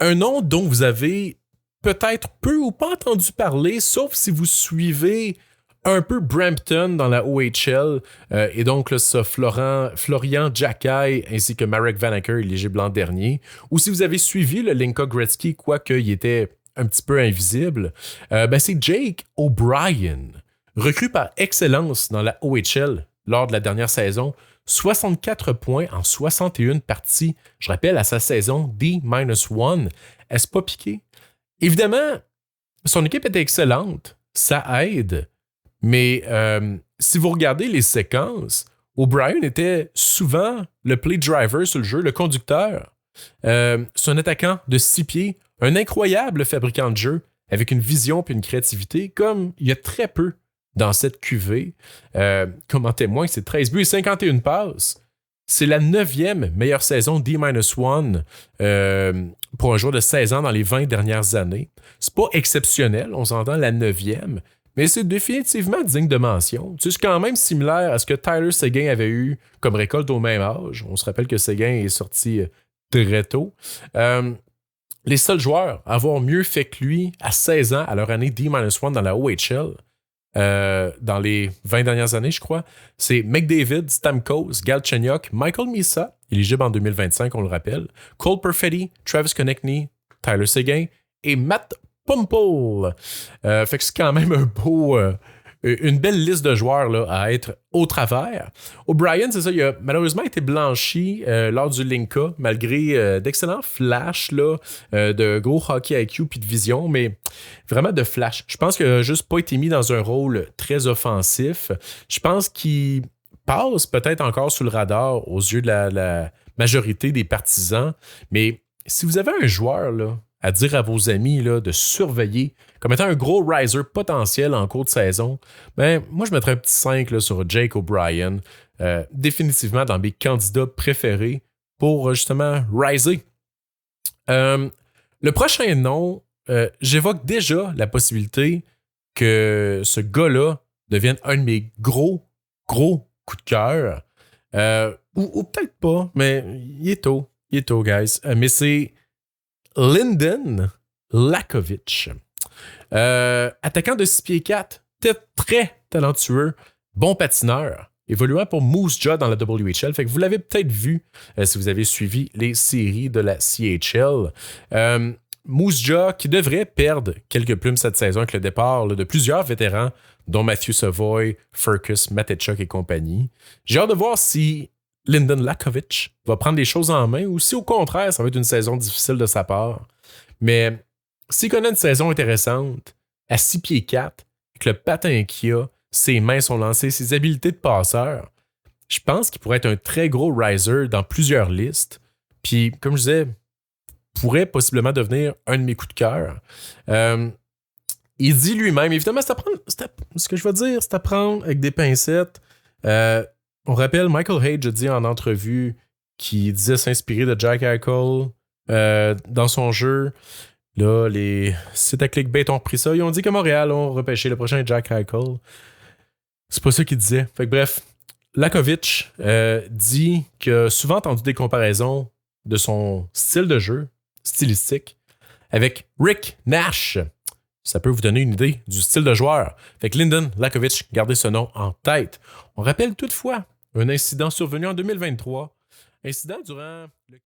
Un nom dont vous avez peut-être peu ou pas entendu parler, sauf si vous suivez un peu Brampton dans la OHL, et donc là, ça, Florian Jackai ainsi que Marek Vanacker, éligible l'an dernier, ou si vous avez suivi le Linka Gretzky, quoique il était un petit peu invisible, c'est Jake O'Brien, recru par excellence dans la OHL lors de la dernière saison, 64 points en 61 parties. Je rappelle, à sa saison D-1, est-ce pas piqué? Évidemment, son équipe était excellente, ça aide, mais si vous regardez les séquences, O'Brien était souvent le play driver sur le jeu, le conducteur. C'est un attaquant de 6 pieds, un incroyable fabricant de jeu, avec une vision et une créativité, comme il y a très peu dans cette QV. Comme en témoigne, c'est 13 buts et 51 passes. C'est la 9e meilleure saison D-1 pour un joueur de 16 ans dans les 20 dernières années. C'est pas exceptionnel, on s'entend la 9e, mais c'est définitivement digne de mention. C'est quand même similaire à ce que Tyler Seguin avait eu comme récolte au même âge. On se rappelle que Seguin est sorti très tôt. Les seuls joueurs à avoir mieux fait que lui à 16 ans à leur année D-1 dans la OHL, dans les 20 dernières années, je crois, c'est McDavid, Stamkos, Galchenyuk, Michael Misa, éligible en 2025, on le rappelle, Cole Perfetti, Travis Konechny, Tyler Seguin et Matt Pumple. Fait que c'est quand même une belle liste de joueurs là, à être au travers. O'Brien, c'est ça, il a malheureusement été blanchi lors du Linka, malgré d'excellents flashs là, de gros hockey IQ puis de vision, mais vraiment de flash. Je pense qu'il n'a juste pas été mis dans un rôle très offensif. Je pense qu'il passe peut-être encore sous le radar aux yeux de la majorité des partisans, mais si vous avez un joueur là, à dire à vos amis là, de surveiller comme étant un gros riser potentiel en cours de saison, moi je mettrais un petit 5 là, sur Jake O'Brien, définitivement dans mes candidats préférés pour justement riser. Le prochain nom, j'évoque déjà la possibilité que ce gars-là devienne un de mes gros coups de cœur. Ou peut-être pas, mais il est tôt. Il est tôt, guys. Mais c'est Lyndon Lakovic. Attaquant de 6 pieds 4, très talentueux, bon patineur, évoluant pour Moose Jaw dans la WHL. Fait que vous l'avez peut-être vu si vous avez suivi les séries de la CHL. Moose Jaw qui devrait perdre quelques plumes cette saison avec le départ là, de plusieurs vétérans, dont Matthew Savoy, Furcus, Matechuk et compagnie. J'ai hâte de voir si Lyndon Lakovic va prendre les choses en main ou si au contraire, ça va être une saison difficile de sa part. Mais s'il connaît une saison intéressante, à 6 pieds 4, avec le patin qu'il a, ses mains sont lancées, ses habiletés de passeur, je pense qu'il pourrait être un très gros riser dans plusieurs listes. Puis, comme je disais, pourrait possiblement devenir un de mes coups de cœur. Il dit lui-même, évidemment, ce que je veux dire, c'est à prendre avec des pincettes. On rappelle, Michael Hage a dit en entrevue qu'il disait s'inspirer de Jack Eichel dans son jeu. Là, les sites à clickbait ont repris ça. Ils ont dit que Montréal ont repêché le prochain Jack Eichel. C'est pas ça qu'il disait. Fait que bref, Lakovic dit qu'il a souvent entendu des comparaisons de son style de jeu, stylistique, avec Rick Nash. Ça peut vous donner une idée du style de joueur. Fait que Lyndon Lakovic, gardez ce nom en tête. On rappelle toutefois un incident survenu en 2023. Incident durant le